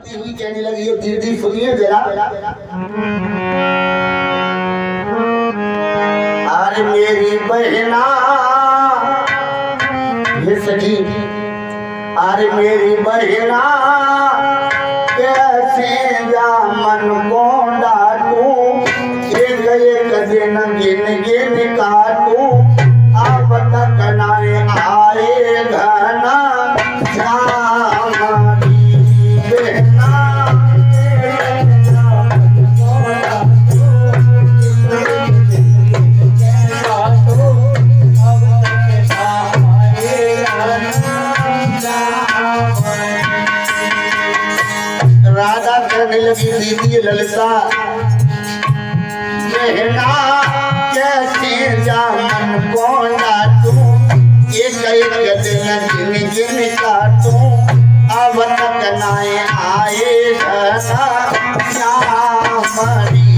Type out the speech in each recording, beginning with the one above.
गाती हुई कहने लगी है दीदी सुनिए जरा। अरे मेरी बहना ये सखी, अरे मेरी बहना कैसे जा मन को डाटू, एक एक दिन गिन गिन काटू, अब तक नाए आए घना राधा कहने लगी दीदी ललिता कहना कैसे जा मन को डाटू, एक एक दिन गिन गिन काटू, अब तक नाए आए घना श्यामरी।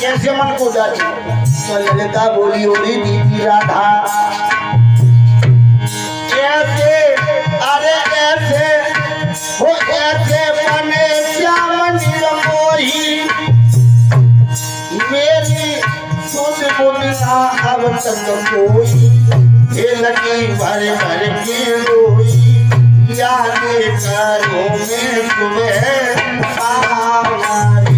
कैसे मन को डाली? तो ललिता बोली होली दीदी राधा कैसे, अरे ऐसे हो ऐसे बने श्याम निर्मोही, मेरी सुध बुद्धना अब तक कोई, हे लगी भर भर के रोई, याद करो मैं तुम्हें हमारी।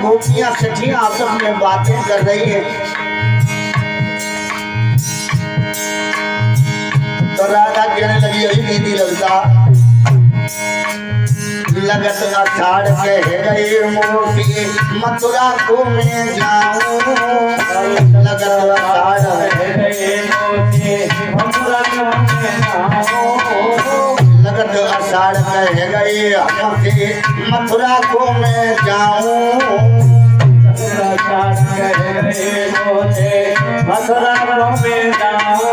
गोपियां सखियां आपस में बातें कर रही है। तो राधा कहने लगी अरे दीदी ललिता लगत अषाढ़ कह गए मोती मथुरा को मैं जाऊं, लगत अषाढ़ कह गए मोती मथुरा को मैं जाऊं, लगत अषाढ़ कह गए हमसे मथुरा को मैं जाऊं, मथुरा को मैं जाऊं,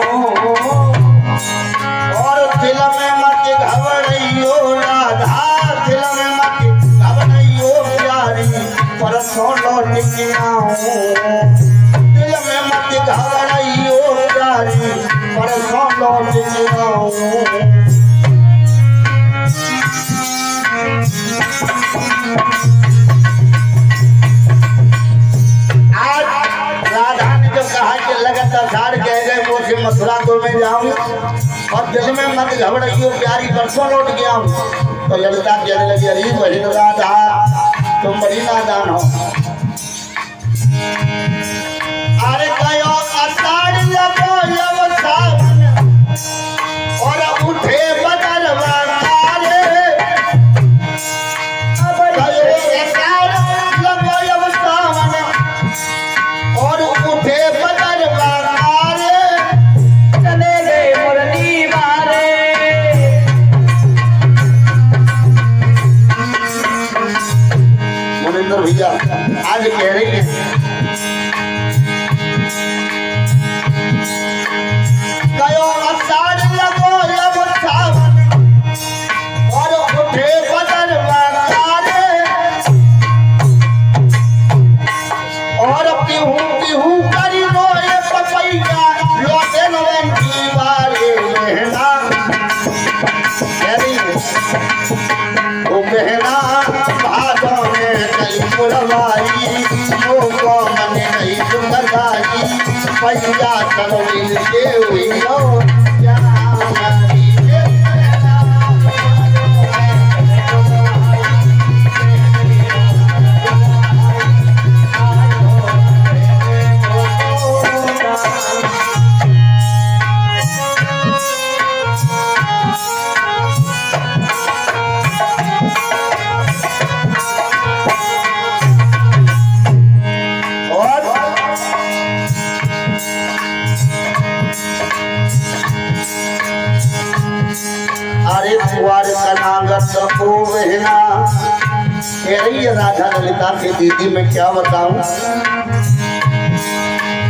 और दिल में मत घबराइयो राधा, दिल में मत घबराइयो प्यारी, परसों लौट के आऊं, दिल में मत घबराइयो प्यारी, परसों लौट के आऊं। अषाढ़ कह गए वो से मथुरा को मैं जाऊं, और दिल में मत घबराइयो प्यारी, परसों लौट के आऊं। तो ललिता कहने लगी अरे बहन राधा तुम बड़ी नादान हो, अरे कहो अषाढ़ लगो अब सावन, और उठे बदरवा रे, अब अषाढ़ लगो अब सावन, और उठे भैया आज कह रही है कयो अषाढ़ लगो अब सावन, और उठे ओ बहना भादों में कई मुरवाई मोको मन नहीं सुंदरगाई पैया सब मिल के हुई लो राधा ललिता की दीदी मैं क्या बताऊं।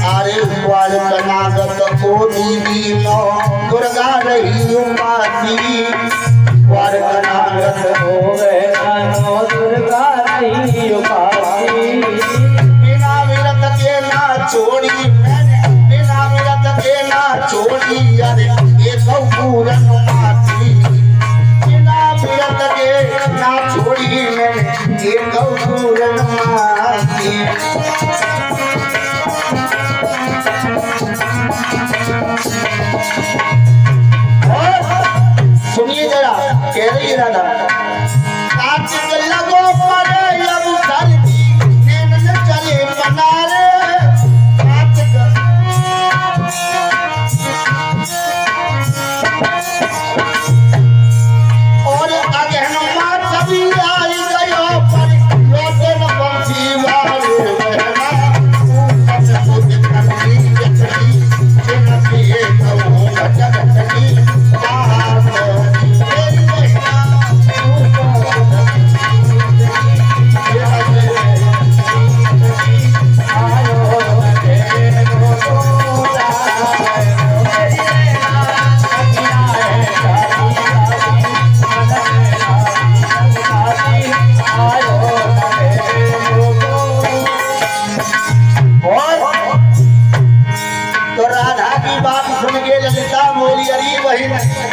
अरे द्वार कनागत को दीदी नो दुर्गा रही उपासी द्वार कनागत हो गए नो दुर्गा रही उपासी बिना विरत के ना छोड़ी बिना विरत के ना छोड़ी अरे ये तो पूरन माती बिना विरत के ना छोड़ी मैंने ये गौरन माती। सुनिए जरा कह रही है राधा कार्तिक लगो परे अब सर्दी नैन चले बनारे कार्तिक और अगहन माँ सभी आई गयो पर लोटे न पंछी वाले बहना सब कुछ करनी जचनी जिनकी ये कहूँ घटनी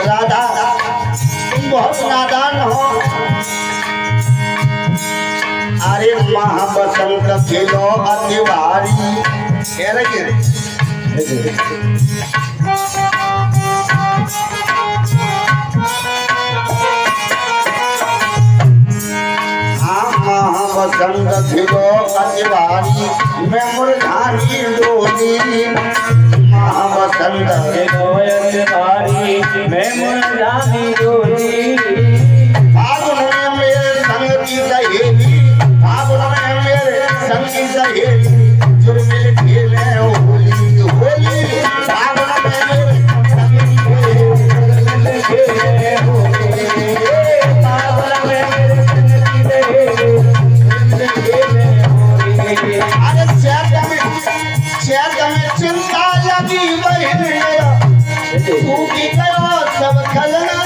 राधा तुम बहुत नादान हो। अरे महाबसंत खेलो अतिवारी कह रही हाँ महाबसंत खेलो अतिवारी मैं मुरझानी डोली महाबसंत मैं मुरझानी डोली फागुन में मेरे संग की सहेली फागुन में मेरे संग की सहेली जो मेरे खेले होली होली फागुन में मेरे संग की खेले होली फागुन में मेरे संग की खेले होली। अरे चैत में चिंता लगी बहन टूटी गयो सब खलना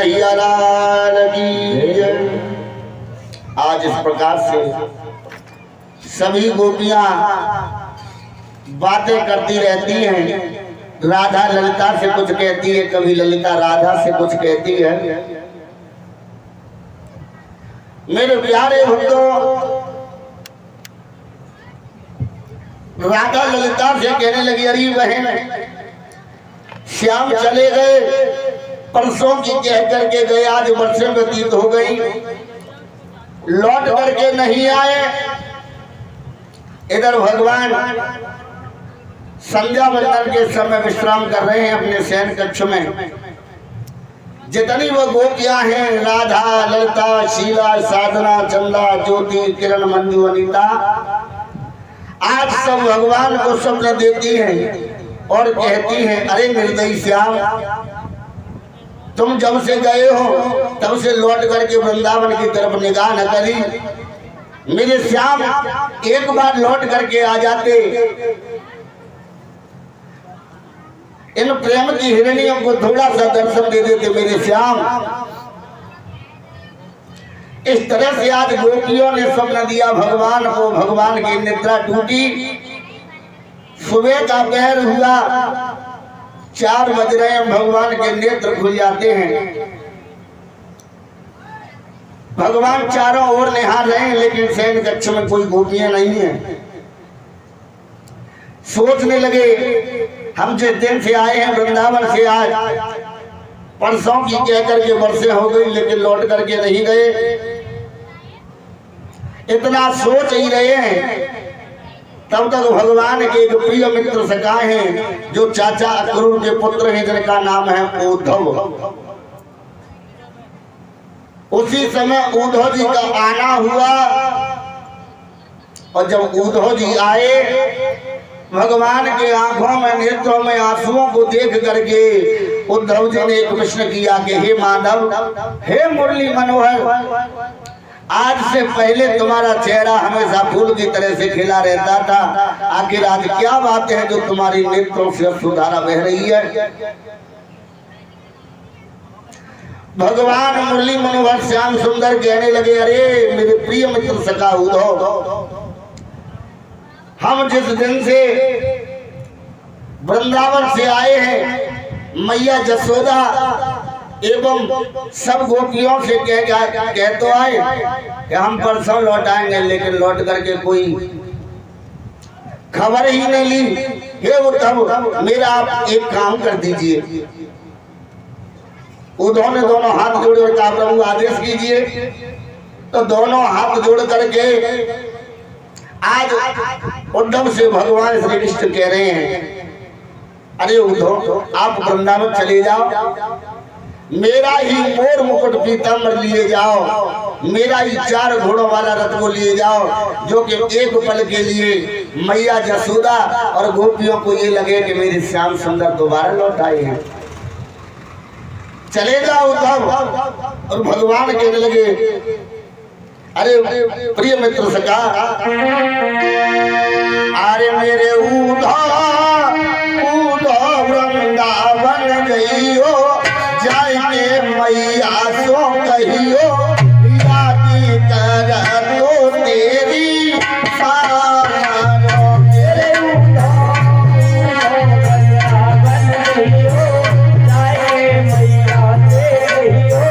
कन्हैया लाल की जय। आज इस प्रकार से सभी गोपियां बातें करती रहती हैं। राधा ललिता से कुछ कहती है, कभी ललिता राधा से कुछ कहती है। मेरे प्यारे भक्तों, राधा ललिता से कहने लगी, अरे बहन श्याम चले गए, परसों की कह करके गए, आज वर्षों व्यतीत हो गई, लौट करके नहीं आए। इधर भगवान संध्या वंदन के समय विश्राम कर रहे हैं अपने शयन कक्ष में। जितनी वो गोपियां हैं, राधा ललिता शीला साधना चंदा ज्योति किरण मंजू अनीता, आज सब भगवान को स्वप्न देती हैं और कहती हैं, अरे निर्दयी श्याम, तुम जब से गए हो तब से लौट करके वृंदावन की तरफ निगाह न करी। मेरे श्याम एक बार लौट करके आ जाते, इन प्रेम की हिरणियों को थोड़ा सा दर्शन दे देते मेरे श्याम। इस तरह से आज गोपियों ने स्वप्न दिया भगवान को, भगवान की निद्रा टूटी। सुबह का पहर हुआ, 4 बज रहे हैं, भगवान के नेत्र खुल जाते हैं। भगवान चारों ओर निहार रहे हैं, लेकिन शयन कक्ष में कोई गोपियां नहीं है। सोचने लगे, हम जिस दिन से आए हैं वृंदावन से, आज परसों की कह करके वर्षे हो गई, लेकिन लौट करके नहीं गए। इतना सोच ही रहे हैं, तब तक भगवान के एक प्रिय मित्र सखा हैं, जो चाचा अक्रूर के पुत्र हैं, जिनका नाम है उद्धव। उसी समय उद्धव जी का आना हुआ, और जब उद्धव जी आए, भगवान के आंखों में नेत्रों में आंसुओं को देख करके उद्धव जी ने एक प्रश्न किया कि हे माधव, हे मुरली मनोहर, आज से पहले तुम्हारा चेहरा हमेशा फूल की तरह से खिला रहता था, आखिर आज क्या बात है जो तुम्हारी नेत्रों से अश्रुधारा बह रही है? भगवान मुरली मनोहर श्याम सुंदर कहने लगे, अरे मेरे प्रिय मित्र सखा उद्धव, हम जिस दिन से वृंदावन से आए हैं, मैया जसोदा एवं सब गोपियों से कह तो आए कि हम परसों लौट आएंगे, लेकिन लौट करके कोई खबर ही नहीं ली। हे उद्धव, मेरा आप एक काम कर दीजिए। उद्धव ने दोनों हाथ जोड़े और कहा, प्रभु आदेश कीजिए। तो दोनों हाथ जोड़ करके आज उद्धव से भगवान श्री कृष्ण कह रहे हैं, अरे उद्धव, आप वृंदावन चले जाओ, मेरा ही मोर मुकुट पीताम्बर लिए जाओ, मेरा ही 4 घोड़ों वाला रथ को लिए जाओ, जो कि एक पल के लिए मैया जसोदा और गोपियों को ये लगे कि मेरे श्याम सुंदर दोबारा लौट आए हैं। चले जाओ उद्धव। और भगवान कहने लगे, अरे प्रिय मित्र सखा, अरे मेरे उद्धव वृंदावन गइयो, जाए मैया सो कहियो, यादी कर तो तेरी सारो। मेरे वृंदावन गइयो, जाए मैया से कहियो,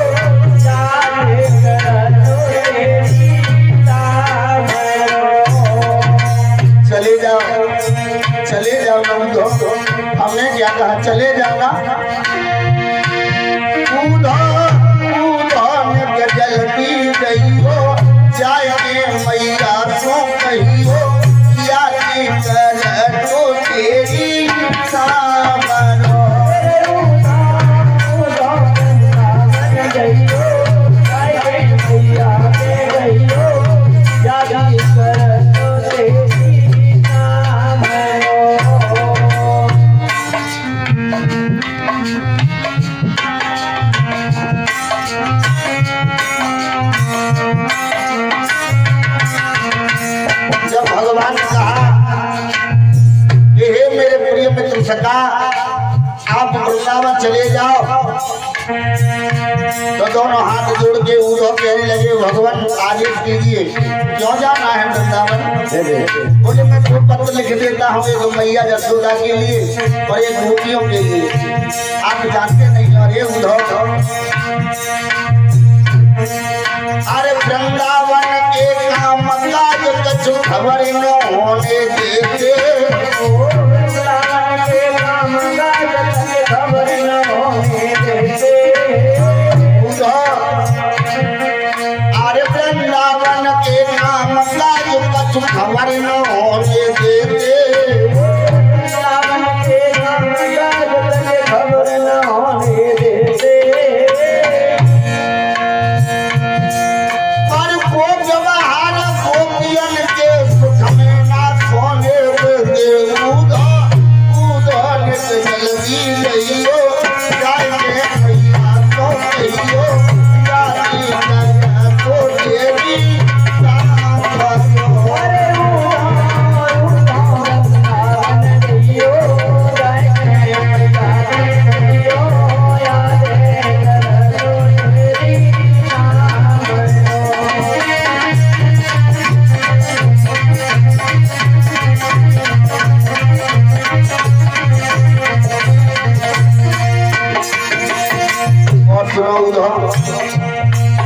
यादी कर तो तेरी सारो। चले जाओ उद्धव, हमने क्या कहा, चले जाना। जल्दी गइयो, जाए मैया सो कहियो, यादी कर तो तेरी सामरो। गइयो, जाए मैया से गइयो, यादी कर तो तेरी सामरो। भगवान ने कहा कि हे मेरे प्रिय मित्र सखा, आप वृंदावन चले जाओ, तो दोनों हाथ जोड़ के उद्धव कहने लगे भगवान आदेश कीजिए, क्यों जाना है वृंदावन? बोले मैं दो पत्र लिख देता हूँ, एक मैया यशोदा के लिए और एक गोपियों के लिए। आप जानते नहीं अरे उद्धव, अरे वृंदावन के काम काज कछु खबर न होने देते, वृंदावन के काम काज कछु खबर न होने देते। अरे वृंदावन के काम काज कछु खबर न होने देते, वृंदावन के काम काज कछु खबर न होने देते।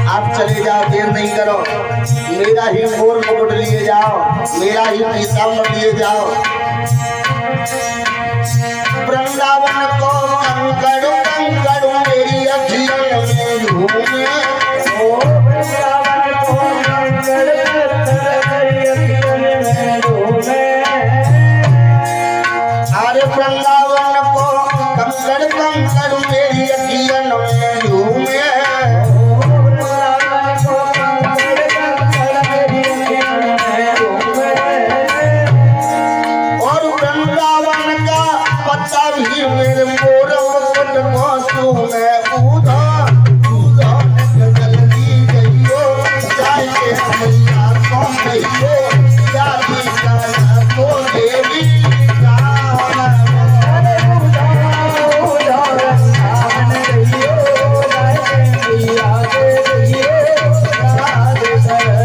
आप चले जाओ, देर नहीं करो, मेरा ही मोर मुकुट लिए जाओ, मेरा ही पीताम्बर लिए जाओ। वृंदावन को कंकड़ कंकड़ मेरी अखियों में घूमे, वृंदावन को कंकड़ मेरी अखियों में घूमे। अरे वृंदावन को कंकड़ कंकड़ मेरी अखियों में घूमे, मेरे मोर मुकुट मासू में ऊधा ऊधा जल्दी गइयो, जाए मैया कौन गइयो, जाती जाना तो देवी जाना, अरे ऊधा ऊधा राम गइयो, जाए मैया के गइयो, जाते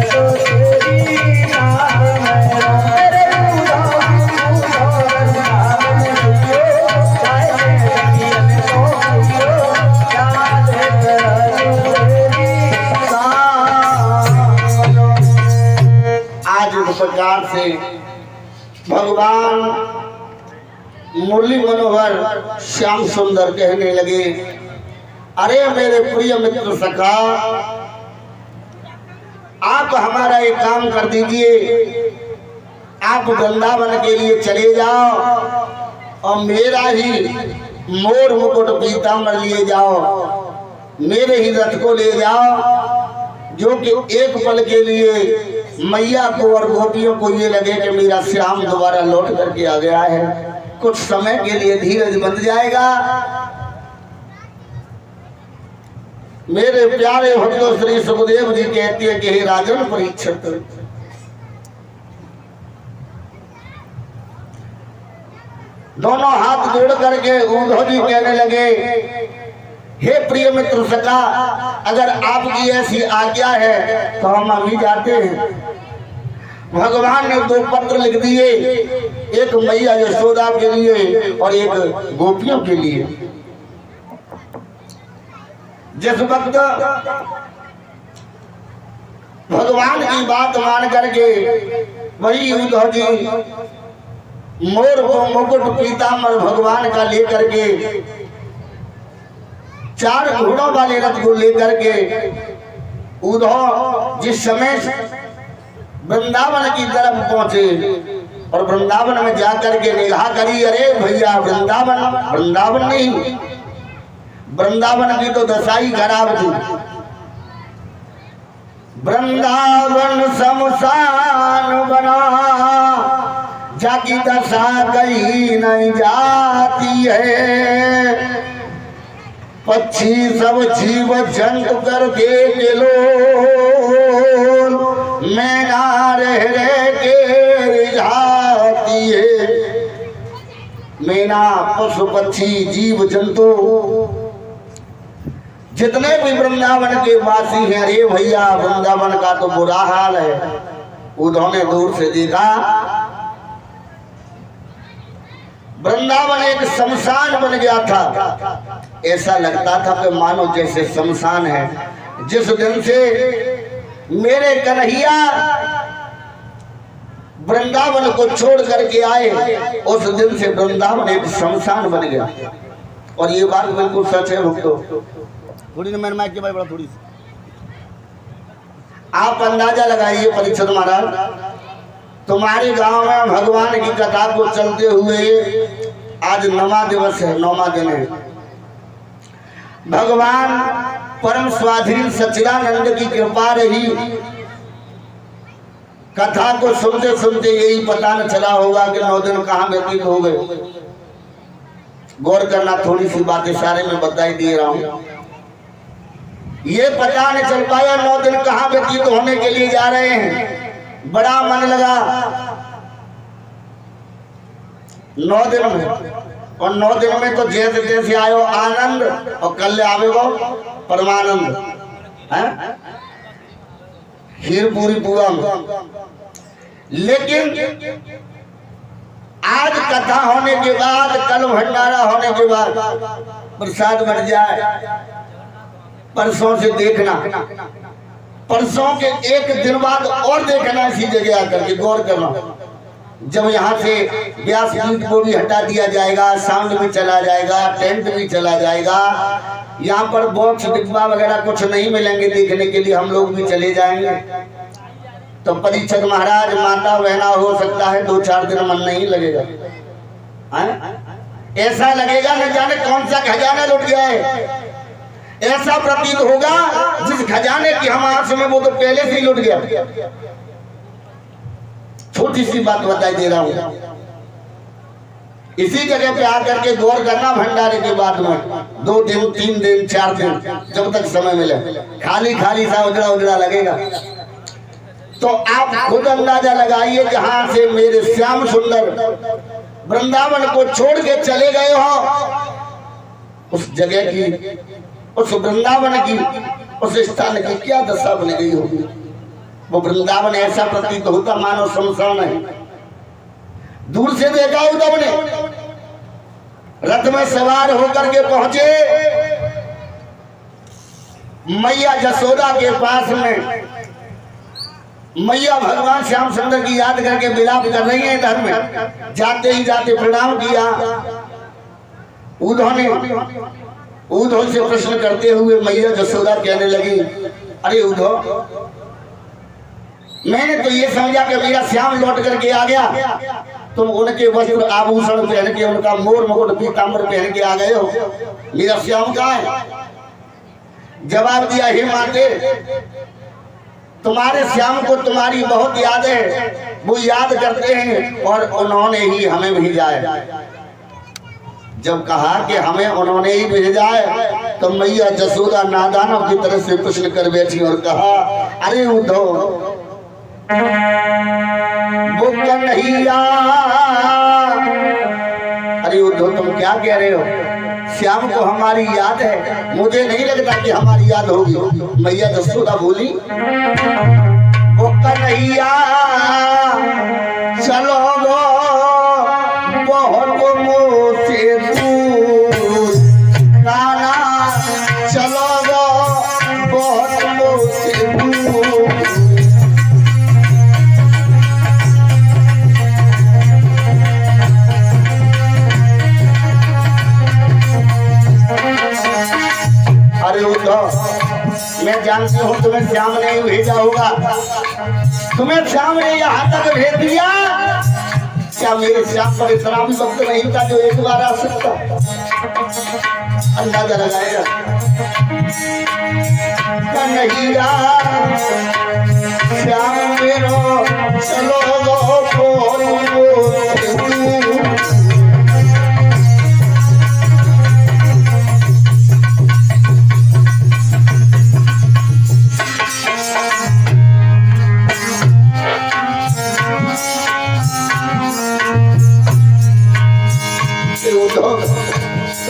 तो तेरी नाम है, अरे ऊधा ऊधा राम गइयो। आज इस प्रकार से भगवान मुरली मनोहर श्याम सुंदर कहने लगे, अरे मेरे प्रिय मित्र सखा, आप हमारा एक काम कर दीजिए, आप वृंदावन के लिए चले जाओ और मेरा ही मोर मुकुट पीताम्बर लिए जाओ, मेरे ही रथ को ले जाओ, जो कि एक पल के लिए मैया को और गोपियों को ये लगे कि मेरा श्याम दोबारा लौट करके आ गया है, कुछ समय के लिए धीरज बन जाएगा। मेरे प्यारे भक्तों, श्री सुखदेव जी कहते हैं कि हे राजन परीक्षित, दोनों हाथ जोड़ करके उद्धव जी कहने लगे, हे प्रिय मित्र सखा, अगर आपकी ऐसी आज्ञा है तो हम अभी जाते हैं। भगवान ने दो पत्र लिख दिए, एक मैया यशोदा के लिए और एक गोपियों के लिए। जिस वक्त भगवान की बात मान करके वही उद्धव जी मोर को मुकुट पीताम्बर भगवान का लेकर के, चार घोड़ों वाले रथ को लेकर के उद्धव जिस समय वृंदावन की तरफ पहुंचे और वृंदावन में जाकर के निगाह करी, अरे भैया वृंदावन, वृंदावन नहीं, वृंदावन की तो दशा ही खराब थी। वृंदावन शमशान बना, जाकी दशा कहीं नहीं जाती है, पक्षी सब जीव जंतु कर के लो, मैना रह के रिझाती है। मैना पशु पक्षी जीव जंतु जितने भी वृंदावन के वासी हैं, अरे भैया वृंदावन का तो बुरा हाल है। उन्होंने दूर से देखा वृंदावन एक शमशान बन गया था। ऐसा लगता था कि मानो जैसे शमशान है। जिस दिन से मेरे कन्हैया वृंदावन को छोड़ करके आए, उस दिन से वृंदावन एक शमशान बन गया। और ये बात बिल्कुल सच है भक्तों। थोड़ी मेरे माइक के भाई बड़ा थोड़ी आप अंदाजा लगाइए परीक्षित महाराज, तुम्हारे गांव में भगवान की कथा को चलते हुए आज 9वां दिवस है, 9वां दिन है। भगवान परम स्वाधीन सच्चिदानंद की कृपा रही। कथा को सुनते सुनते यही पता न चला होगा कि 9 दिन कहाँ व्यतीत हो गए। गौर करना, थोड़ी सी बातें सारे में बताई दे रहा हूँ। ये पता नहीं चल पाया 9 दिन कहाँ व्यतीत होने के लिए जा रहे हैं। बड़ा मन लगा 9 दिन में, और 9 दिन में तो जैसे जैसे आयो आनंद, और कल आवे वो परमानंद है, खीर पूरी पूरा। लेकिन आज कथा होने के बाद, कल भंडारा होने के बाद प्रसाद बढ़ जाए। परसों से देखना, परसों के एक दिन बाद और देखना इसी जगह आकर के। गौर करना, जब यहाँ से व्यासपीठ को भी हटा दिया जाएगा, साउंड भी चला जाएगा, टेंट भी चला जाएगा, यहाँ पर बॉक्स डिब्बा वगैरह कुछ नहीं मिलेंगे देखने के लिए, हम लोग भी चले जाएंगे। तो परीक्षित महाराज, माता बहना, हो सकता है 2-4 दिन मन नहीं लगेगा। ऐसा लगेगा न जाने कौन सा खजाना लुट गया है। ऐसा प्रतीत होगा जिस खजाने की हम आस में, वो तो पहले से ही लुट गया। छोटी सी बात बताई दे रहा हूँ। इसी जगह पे आकर के गौर करना, भंडारे के बाद में 2 दिन 3 दिन 4 दिन जब तक समय मिले, खाली खाली सा उजड़ा उजड़ा लगेगा। तो आप खुद अंदाजा लगाइए, जहां से मेरे श्याम सुंदर वृंदावन को छोड़ के चले गए हो, उस जगह की, उस वृंदावन की, उस स्थान की क्या दशा बन गई होगी। वो वृंदावन ऐसा प्रतीत होता मानो शमशान है। दूर से देखा उद्धव ने, रथ में सवार होकर के पहुंचे मैया जसोदा के पास में। मैया भगवान श्याम सुंदर की याद करके विलाप कर रही है इधर में। जाते ही जाते प्रणाम किया। उद्धव से प्रश्न करते हुए मैया जसोदा कहने लगी, अरे उद्धव, मैंने तो ये समझा कि मेरा श्याम लौट करके आ गया, तुम उनके वस्त्र आभूषण पहन के, उनका मोर मुकुट पीताम्बर पहन के आ गए हो, मेरा श्याम कहाँ है? जवाब दिया, हे माते, तुम्हारे श्याम को तुम्हारी बहुत याद है, वो याद करते हैं और उन्होंने ही हमें भेजा है। जब कहा कि हमें उन्होंने ही भेजा है, तो मैया जसोदा नादानों की तरह से प्रश्न कर बैठी और कहा, अरे उद्धव, वो कन्हैया, अरे उद्धव तुम क्या कह रहे हो? श्याम को हमारी याद है, मुझे नहीं लगता कि हमारी याद होगी। मैया जसोदा बोली, वो कन्हैया चलो गो बहुत मुझसे दूर, नाना चलो गो बहुत मुझसे दूर। अरे उद्धव, मैं जानती हूँ तुम्हें श्याम ने भेजा होगा, तुम्हें श्याम ने यहाँ तक भेज दिया। क्या मेरे श्याम पर इतना भी वक्त नहीं था जो एक बार आ सकता? अंदाजा लगाएगा। कन्हैया श्याम मेरो चलो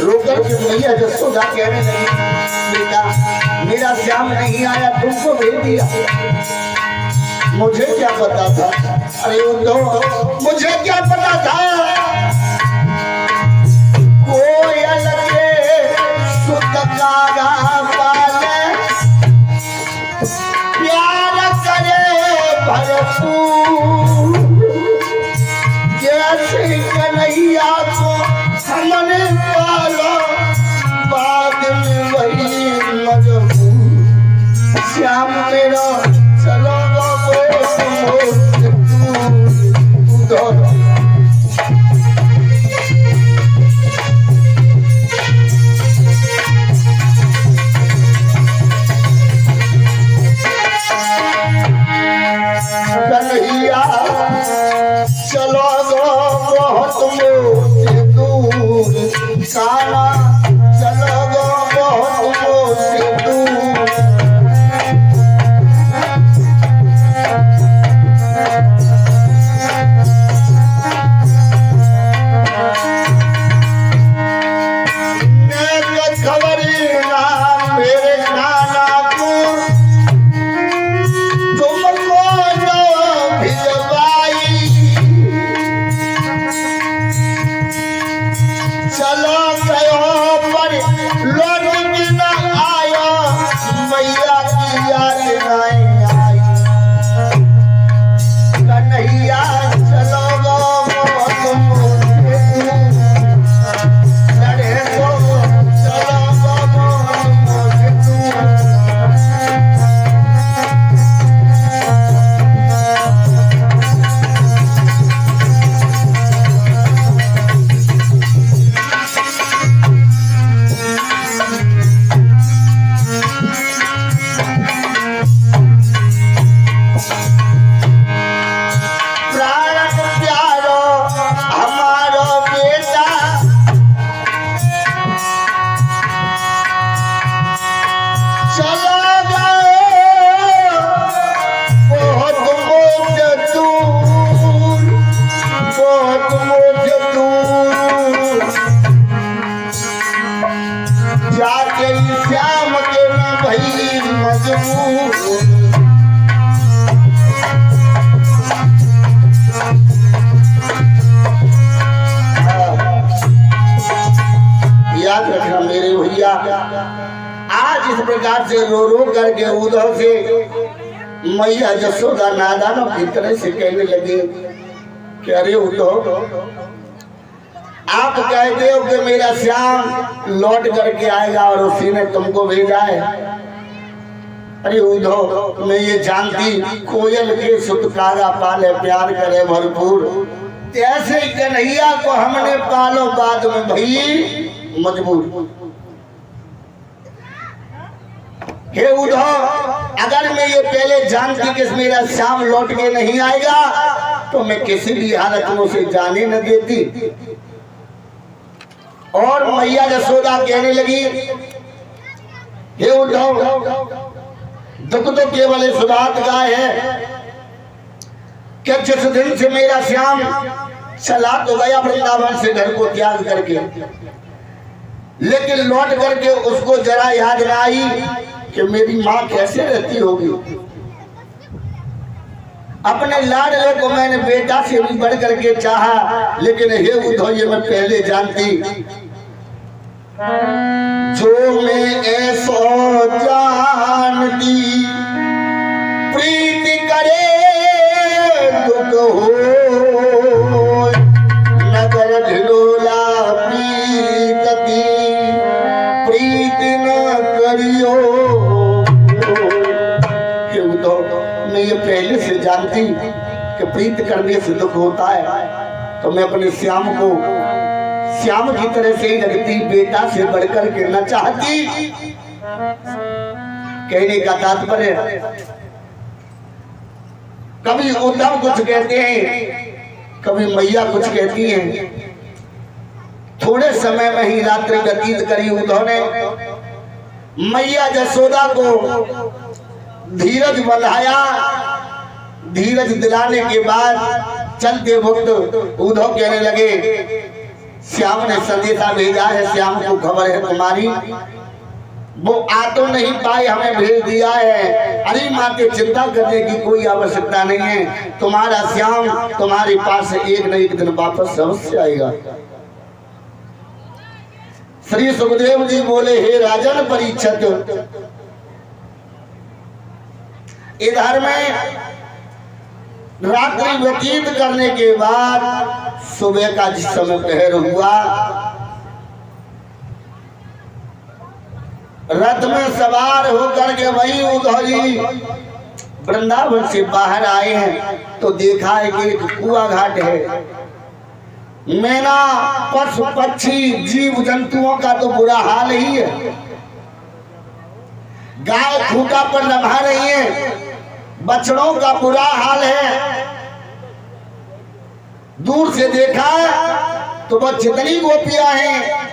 रोकर के मैया जसोदा कहने लगी, बेटा मेरा श्याम नहीं आया, तुमको भेज दिया। मुझे क्या पता था, अरे उद्धव मुझे क्या पता था, कोयल के सुत कागा पाले, प्यार करे भरपूर, जैसे कन्हैया को हमने पाला, बाद में वही मजबूर। श्याम मेरा चलो कन्हैया चलो गो बहुत मुझसे दूर, काला चलो गो बहुत मुझसे दूर। श्याम के न भई मजबूर। याद रखना मेरे भैया, आज इस प्रकार से रो रो करके उद्धव से मैया जसोदा नादानों की तरह से कहने लगे कि अरे उद्धव आप कहते हो कि मेरा श्याम लौट करके आएगा और उसी ने तुमको भेजा है। अरे उद्धव मैं ये जानती कोयल के सुतकारा पाले प्यार करे भरपूर, ऐसे कन्हैया को हमने पालो बाद में भई मजबूर। हे उद्धव अगर मैं ये पहले जानती कि मेरा श्याम लौट के नहीं आएगा तो मैं किसी भी हालत में उसे जाने न देती। और मैया यशोदा कहने लगी हे उद्धव दुख तो केवल इस बात का है कि जिस दिन से मेरा श्याम चला तो गया वृंदावन से घर को त्याग करके, लेकिन लौट करके उसको जरा याद न आई कि मेरी माँ कैसे रहती होगी। अपने लाडले को मैंने बेटा से भी बढ़ करके चाहा, लेकिन हे उद्धव ये मैं पहले जानती जो मैं ऐसो जानती प्रीति करे दुख हो नगर ढिलोला प्रीति प्रीति न करियो। मैं ये पहले से जानती कि प्रीत करने से दुख होता है, तो मैं अपने श्याम को श्याम की तरह से ही लगती, बेटा से बढ़कर के न चाहती। कहने का तात्पर्य कभी उद्धव कुछ कहते हैं, कभी मैया कुछ कहती हैं। थोड़े समय में ही रात्रि व्यतीत करी उद्धव ने। मैया यशोदा को धीरज बंधाया, धीरज दिलाने के बाद चलते वक्त उद्धव कहने लगे श्याम ने संदेशा भेजा है, श्याम को खबर है तुम्हारी वो आ तो नहीं पाए, हमें भेज दिया है। अरे माँ के चिंता करने की कोई आवश्यकता नहीं है, तुम्हारा श्याम तुम्हारे पास एक न एक दिन वापस अवश्य आएगा। श्री सुखदेव जी बोले, हे राजन परीक्षित, इधर में रात्रि व्यतीत करने के बाद सुबह का जिस समय पहर हुआ, रथ में सवार होकर के वही उद्धव जी वृंदावन से बाहर आए हैं तो देखा है कि एक कुआ घाट है। मैना पशु पक्षी जीव जंतुओं का तो बुरा हाल ही है। गाय खूंटा पर नभा रही है, बछड़ों का बुरा हाल है। दूर से देखा तो वह जितनी गोपियां हैं,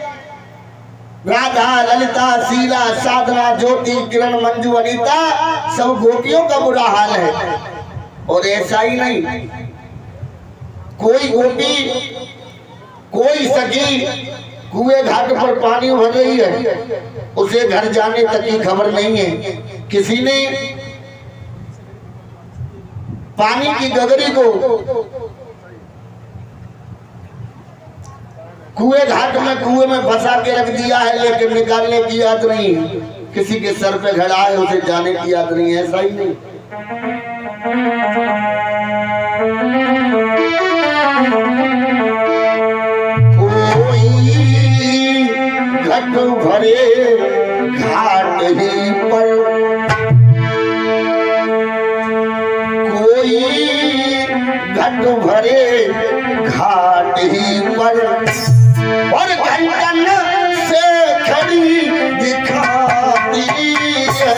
राधा ललिता शीला साधना ज्योति किरण मंजू अनीता, सब गोपियों का बुरा हाल है। और ऐसा ही नहीं, कोई गोपी कोई सखी कुएं घाट पर पानी भर रही है, उसे घर जाने तक की खबर नहीं है। किसी ने पानी की गगरी को कुएं में फंसा के रख दिया है, लेकिन निकालने की याद नहीं है। किसी के सर पे घड़ा है, उसे जाने की याद नहीं है। ऐसा ही नहीं, कोई घट भरे घाट ही पर, कोई घट भरे घाट ही पर, और घंटन से खड़ी दिखाती है।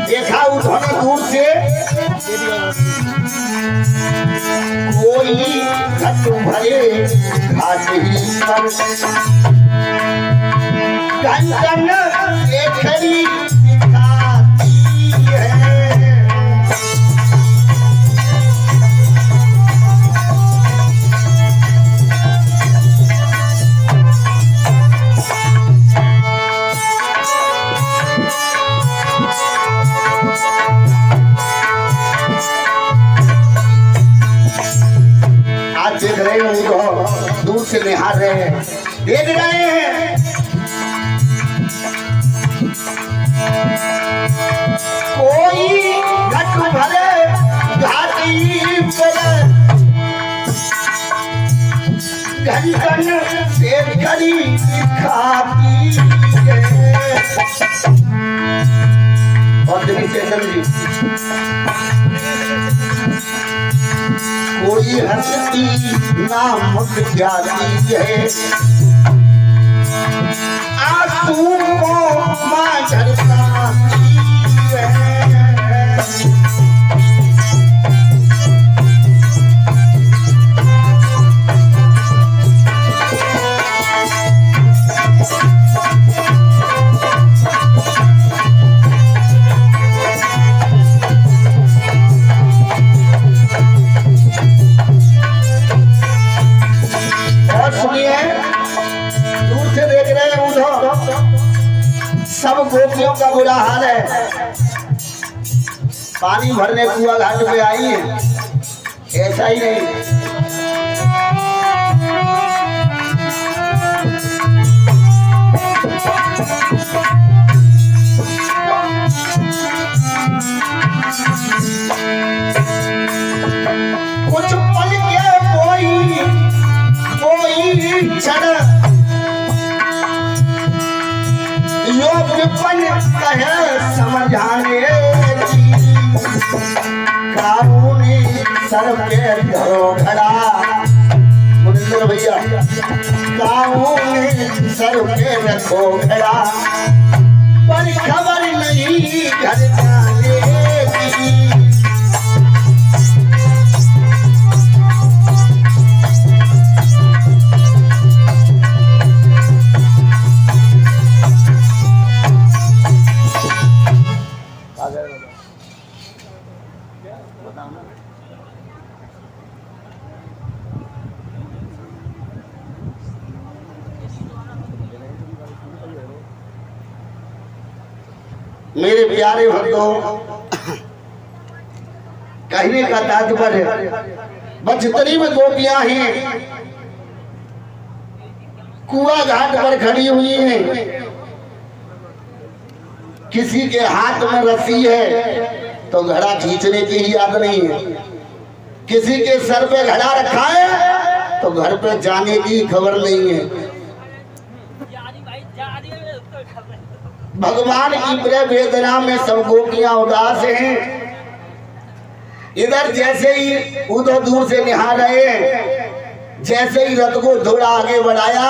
देखा उन्होंने दूर से, कोई घट भरे घाट ही पर, घंटन से खड़ी दिखाती है। देख रहे हैं, दूर से निहार रहे हैं, देख रहे हैं। कोई घट भरे घाटी पर, घंटन से खड़ी दिखाती है। और जी कोई हंसती नाम जाती है, आंसू को मां झरसाती है। सब गोपियों का बुरा हाल है। पानी भरने कुआ घाट पे आई है, ऐसा ही नहीं। कुछ पल के कोई क्षण योग्यपन कहे समझाने की, कानूनी सर पे धरो घड़ा, मुनिंदर भैया कानूनी सर पे रखो घड़ा, पर खबर नहीं घर जाने की। मेरे प्यारे भक्तों, कहने का तात्पर्य बस जितनी में गोपियां हैं कुआ घाट पर खड़ी हुई हैं, किसी के हाथ में रस्सी है तो घड़ा खींचने की ही याद नहीं है, किसी के सर पे घड़ा रखा है तो घर पे जाने की खबर नहीं है। भगवान की प्रिय वेदना में सब गोपियां उदास हैं। इधर जैसे ही उधर दूर से निहार रहे हैं, जैसे ही रथ को थोड़ा आगे बढ़ाया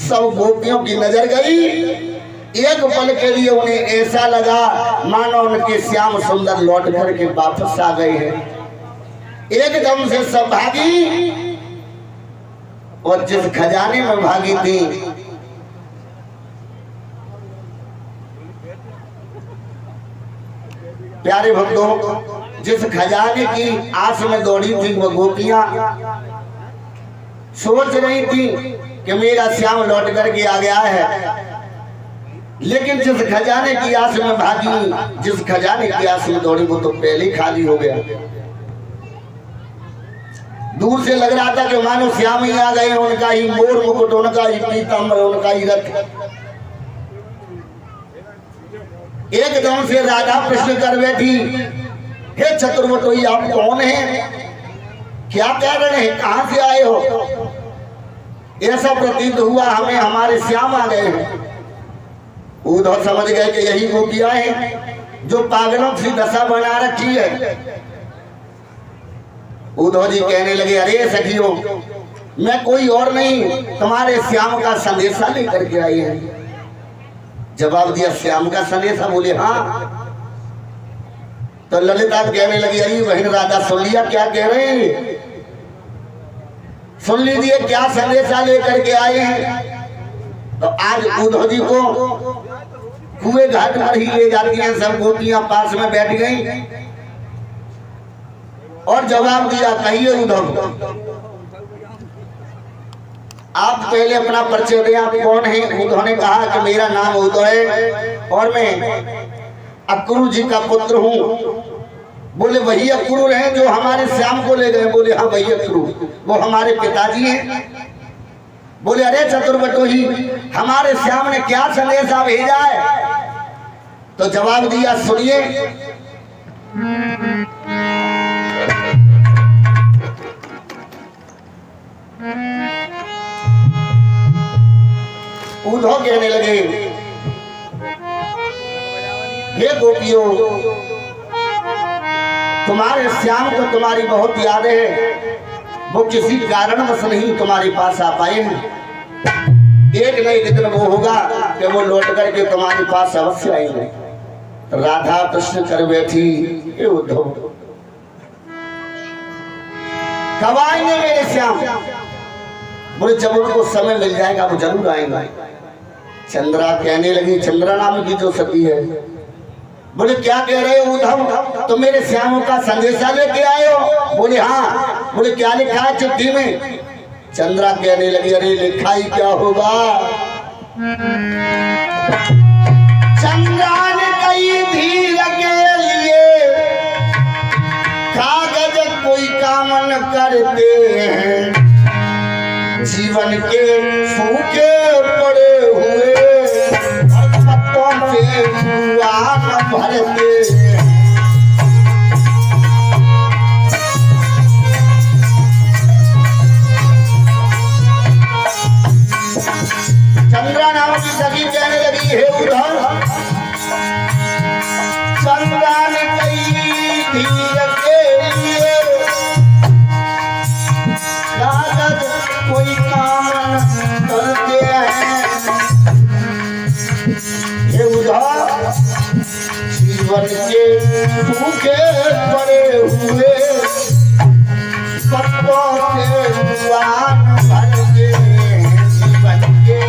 सब गोपियों की नजर गई। एक पल के लिए उन्हें ऐसा लगा मानो उनके श्याम सुंदर लौट करके वापस आ गए हैं। एकदम से सब भागी और जिस खजाने में भागी थी प्यारे भक्तों, जिस खजाने की आस में दौड़ी थी वो गोपियां सोच रही थी कि मेरा श्याम लौट करके आ गया है, लेकिन जिस खजाने की आस में भागी, जिस खजाने की आस में दौड़ी वो तो पहले ही खाली हो गया। दूर से लग रहा था कि मानो श्याम ही आ गए, उनका ही मोर मुकुट, उनका ही पीताम्बर, उनका ही रथ। एकदम से राधा प्रश्न कर बैठी, हे चतुर्वटोई आप कौन हैं, क्या कह रहे हैं, कहां से आए हो? ऐसा प्रतीत हुआ हमें हमारे श्याम आ गए हैं। उद्धव समझ गए कि यही गोपियां हैं जो पागलों की दशा बना रखी है। उद्धव जी कहने लगे, अरे सखियों, मैं कोई और नहीं, तुम्हारे श्याम का संदेशा लेकर के आई है। जवाब दिया, श्याम का संदेशा? बोले हाँ। तो ललिता कहने लगी, अरे बहन राधा सुन लिया क्या कह रहे हैं? सुन लीजिए क्या संदेशा लेकर के आए हैं। तो आज उद्धव जी को कुएं घाट पर ही ले जाती हैं, सब गोपियां पास में बैठ गई और जवाब दिया, कहिए उद्धव, आप पहले अपना परिचय दें, आप कौन हैं? उद्धव ने कहा कि मेरा नाम उद्धव है और मैं अक्रू जी का पुत्र हूँ। बोले वही अक्रूर हैं जो हमारे श्याम को ले गए? बोले हाँ वही अक्रूर, वो हमारे पिताजी हैं। बोले अरे चतुर्वटोही, हमारे श्याम ने क्या संदेशा भेजा है? तो जवाब दिया, सुनिए। उद्धव कहने लगे, हे गोपियों, तुम्हारे श्याम को तुम्हारी बहुत याद है, वो किसी कारणवश नहीं तुम्हारे पास आ पाए हैं। एक न एक दिन वो होगा कि वो लौट करके तुम्हारे पास अवश्य आएंगे। राधा प्रश्न कर बैठी, हे उद्धव, कब आएंगे मेरे श्याम? बोले जब उनको समय मिल जाएगा वो जरूर आएंगे। चंद्रा कहने लगी, चंद्रा नाम की जो सती है। बोले क्या कह रहे हो उद्धव, तो मेरे श्याम का संदेशा लेके आए हो? बोले हाँ। बोले क्या लिखा है चिट्ठी में? चंद्रा कहने लगी, अरे लिखा ही क्या होगा, चंद्रा ने कई धीर के लिए कागज कोई काम न करते हैं, जीवन के सूखे पड़े हुए पत्तों से कुआं न भरते। चंद्रा नाम की सखी कहने लगी, हे उद्धव, चंद्रा ने कई धीर के लिए कागज कोई काम करते हैं, हे उद्धव, जीवन के भूखे पड़े हुए पत्तों से कुआं भरते हैं, जीवन के।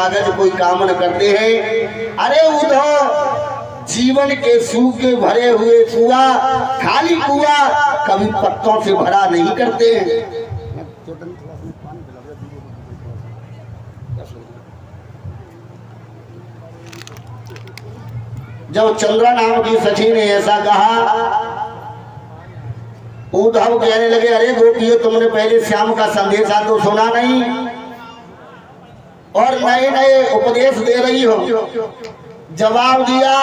कागज कोई काम न करते हैं। अरे उद्धव, जीवन के सूखे भरे हुए कुआ, खाली कुआ कभी पत्तों से भरा नहीं करते हैं। जब चंद्रा नाम की सखी ने ऐसा कहा, उद्धव कहने लगे, अरे गोपियों, तुमने पहले श्याम का संदेशा तो सुना नहीं और नए नए उपदेश दे रही हो। जवाब दिया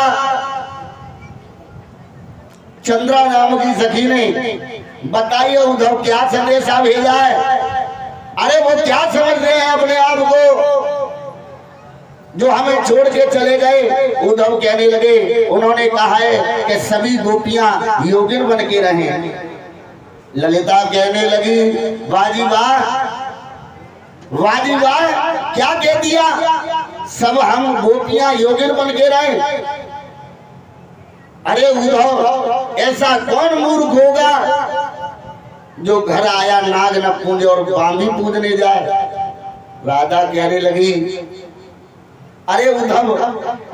चंद्रा नाम की सखी ने, बताइए उद्धव क्या संदेशा भेजा है। अरे वो क्या समझ रहे हैं अपने आप को जो हमें छोड़ के चले गए। उद्धव कहने लगे, उन्होंने कहा है कि सभी गोपियां योगिन बन के रहें। ललिता कहने लगी, वाजी वाह, वाजी वाह, क्या कह दिया, सब हम गोपियां योगिन बन के रहे। अरे उद्धव, ऐसा कौन मूर्ख होगा जो घर आया नाग न पूजे और बांधी पूजने जाए। राधा कहने लगी, अरे उद्धव,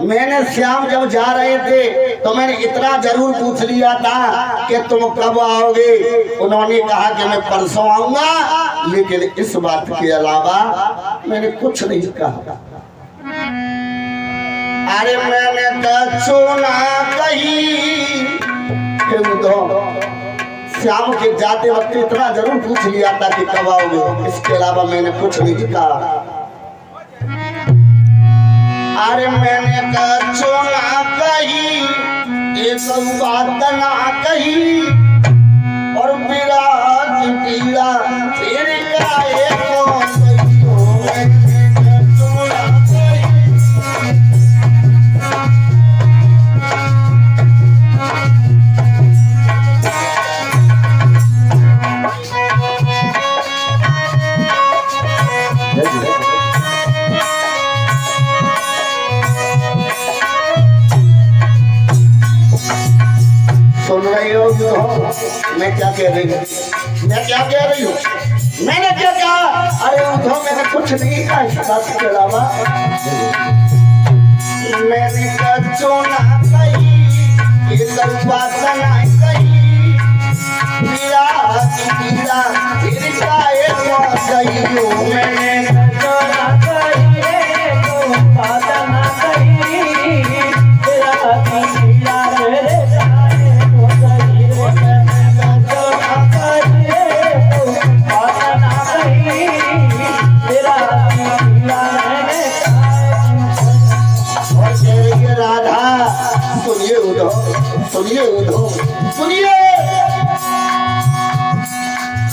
मैंने श्याम जब जा रहे थे तो मैंने इतना जरूर पूछ लिया था कि तुम कब आओगे। उन्होंने कहा कि मैं परसों आऊंगा, लेकिन इस बात के अलावा मैंने कुछ नहीं कहा। अरे मैंने कछु ना कही। उद्धव, श्याम के जाते वक्त इतना जरूर पूछ लिया था कि कब आओगे, इसके अलावा मैंने कुछ नहीं कहा। अरे मैंने कछु ना कही, एक बात ना कही, और विराट पीड़ा फिर काहे को कहियो। मैंने कछु ना कही। सुन रही हो मैं क्या कह रही हूँ, मैं क्या कह रही हूँ, मैंने क्या कहा। अरे उद्धव, मैंने कुछ नहीं कहा इस बात के अलावा। मैंने कछु ना कही, ये सब बात ना कही, पीड़ा पीड़ा फिर काहे को कहियो। मैंने कछु ना कही, ये बात ना कही, पीड़ा पीड़ा मेरे सुनिए उद्धव, सुनिए उद्धव, सुनिए।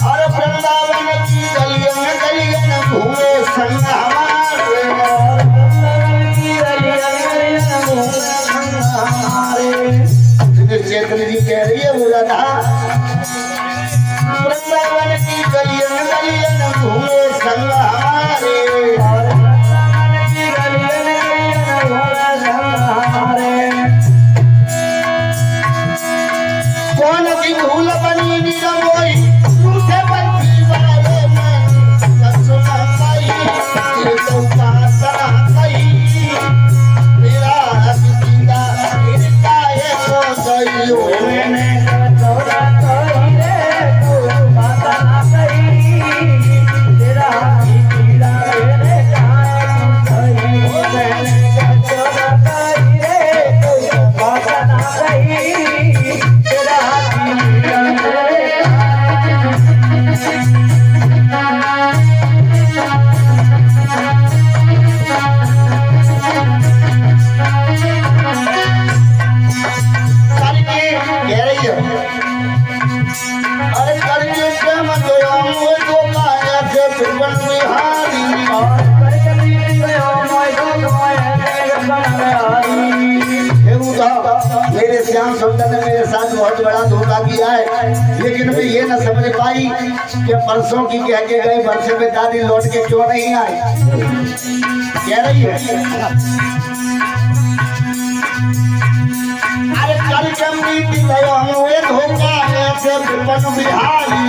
और वृंदावन की गलियों गलियों घूमे संग हमारे, चेतन जी कह रही है वो राधा, वृंदावन की गलियों गलियों घूमे संग हमारे, भूल बनी निरमोई झूठे बंसी वाले मन कछु ना कही, ये तो पासना कही, मेरा सीधा इनका ये तो कहियो। मैंने कछु ना कही रे, तो पासना कही, तेरा सीधा मेरे जान कही। मैंने कछु ना कही रे, तो पासना कही, तेरा मेरे श्याम सुंदर ने मेरे साथ बहुत बड़ा धोखा किया है, लेकिन मैं ये न समझ पाई कि परसों की कह के गए बरसे में दादी लौट के क्यों नहीं आई। कह रही है अरे कल जमी हुए धोखा ऐसे विपन बिहारी,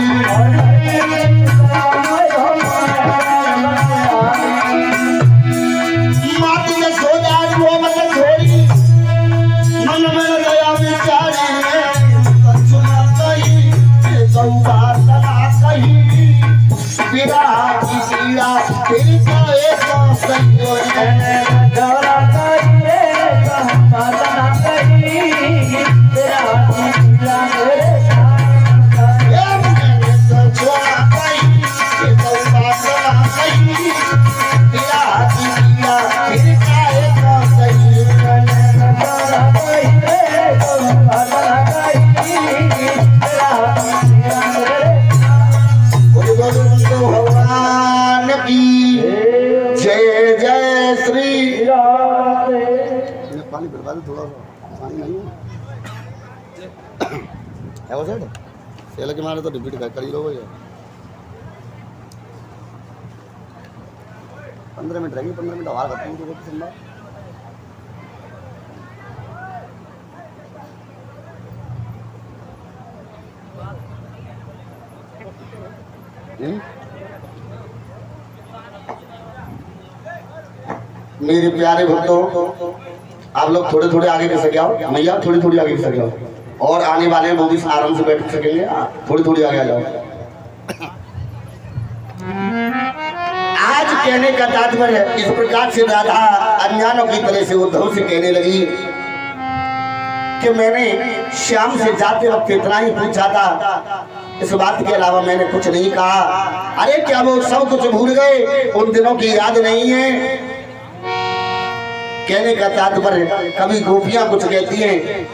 पानी भिड़वा दे थोड़ा सा, पानी नहीं है वो सेठ सेल के मारे तो डिप्यूट कर ही लोगे। 15 मिनट रहेंगे, 15 मिनट आवाज करती हूँ तो सुनना। मेरे प्यारे भक्तों, आप लोग थोड़े थोड़े आगे कर सके आओ, मैया थोड़ी थोड़ी आगे कर सके आओ, और आने वाले वो भी आराम से बैठ सकेंगे। थोड़ी थोड़ी आगे आ जाओ। आज कहने का तात्पर्य है, इस प्रकार से राधा अज्ञानों की तरह से उद्धव से कहने लगी कि मैंने श्याम से जाते वक्त इतना ही पूछा था, इस बात के अलावा मैंने कुछ नहीं कहा। अरे क्या वो सब कुछ भूल गए, उन दिनों की याद नहीं है? कहने का तात्पर्य, कभी गोपियां कुछ कहती हैं,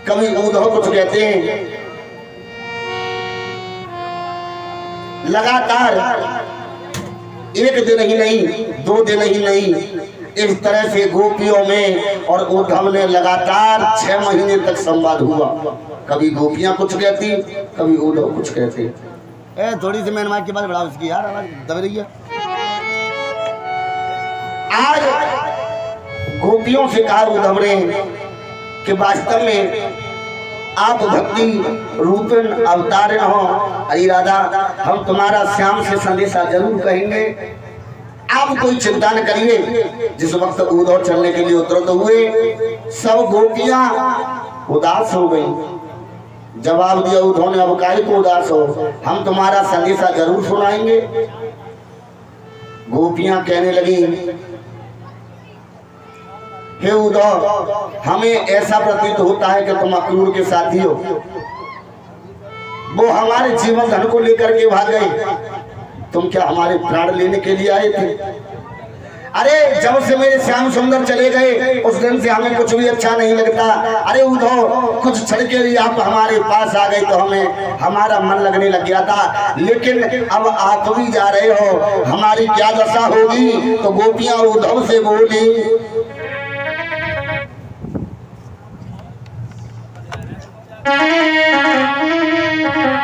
कभी उद्धव कुछ कहते हैं। लगातार एक दिन ही नहीं, 2 दिन ही नहीं, इस तरह से गोपियों में और उद्धव ने लगातार 6 महीने तक संवाद हुआ। कभी गोपियां कुछ कहती, कभी उद्धव कुछ कहते। थोड़ी सी मैंने की बात बढ़ा उसकी यार, आवाज दब रही है। आज गोपियों से कहा उद्धव ने कि वास्तव में आप भक्ति रूपन अवतार हो। अरे राधा, हम तुम्हारा श्याम से संदेशा जरूर कहेंगे, आप कोई चिंता न करिए। जिस वक्त उद्धव चलने के लिए उतरत हुए, सब गोपियां उदास हो गई। जवाब दिया उद्धव ने, अब काहे को उदास हो, हम तुम्हारा संदेशा जरूर सुनाएंगे। गोपियां कहने लगी, हे उद्धव, हमें ऐसा प्रतीत होता है कि तुम अक्रूर के साथी हो। वो हमारे जीवन धन को लेकर के भाग गए, तुम क्या हमारे प्राण लेने के लिए आए थे? अरे जब से मेरे श्याम सुंदर चले गए, उस दिन से हमें कुछ भी अच्छा नहीं लगता। अरे उद्धव, कुछ क्षण के लिए आप हमारे पास आ गए तो हमें हमारा मन लगने लग गया था, लेकिन अब आप भी जा रहे हो, हमारी क्या दशा होगी? तो गोपियां उद्धव से बोली,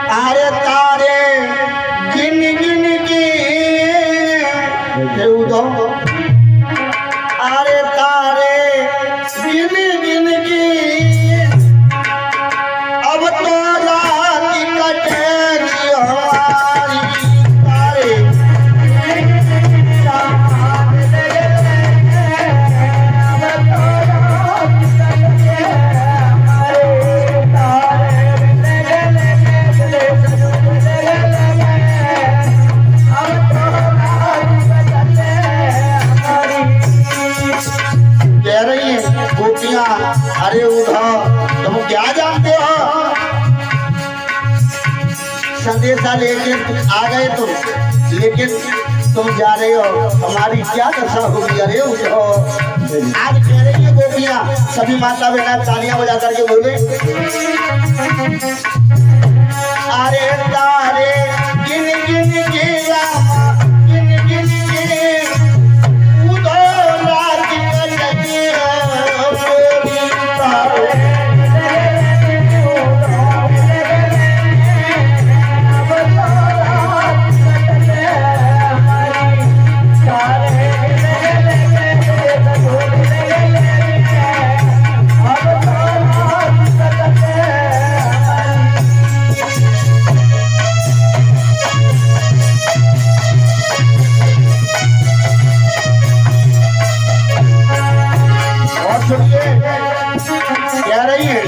अरे तारे गिन गिन के उद्धव, अरे तारे गिन गिन के अब तो रात कटेगी हमारी। तारे अरे उद्धव, तुम क्या जानते हो? संदेशा लेके आ गए तुम, लेकिन तुम जा रहे हो, हमारी क्या दशा होगी? अरे उद्धव, आज कह रही है गोपियां, सभी माता बहना तालियां बजा करके बोले, अरे तारे गिन गिन के गिन गिन के उद्धव रात कटके कह रही है,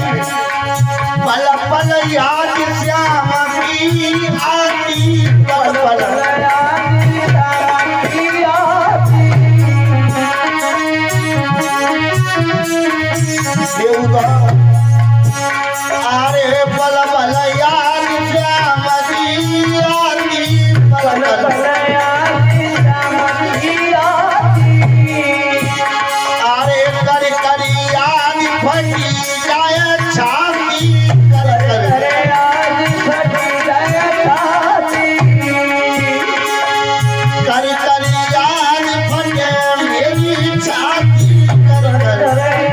पल पल याद श्याम की आती, पल पल अरे पल पल याद श्याम की आती, पल पल अरे कर कर याद फटी जाए छाती, कर कर कर कर याद फटे मेरी छाती, कर कर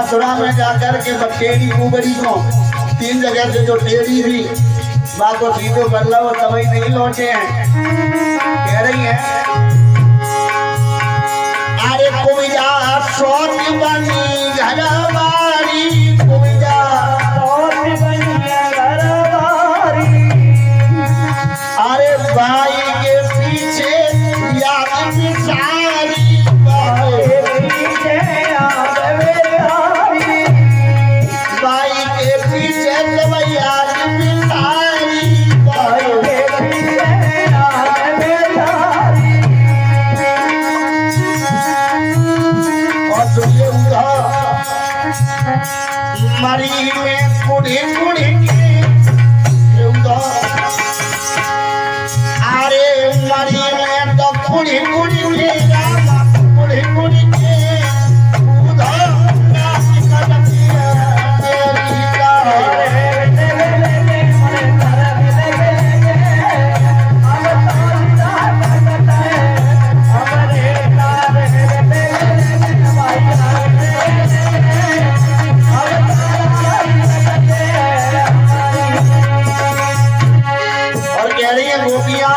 मथुरा में जाकर के बटेड़ी कुबड़ी को 3 जगह से जो टेढ़ी थी माँ को सीधो कर लो, वो तभी नहीं लौटे हैं। कह रही है अरे कुबिजा सोच बनी घर बारी, कुबिजा सोच बनी घर बारी। अरे भाई के पीछे याद बिसारी, भाई के पीछे याद बिसारी, भाई के पीछे जब याद बिसारी, भाई के पीछे याद बिसारी। और तुझे मरी में कुड़ी कुड़ी मरी में तो कुड़ी कुड़ी के कुड़ी कुड़ी के और कह रही है गोपियां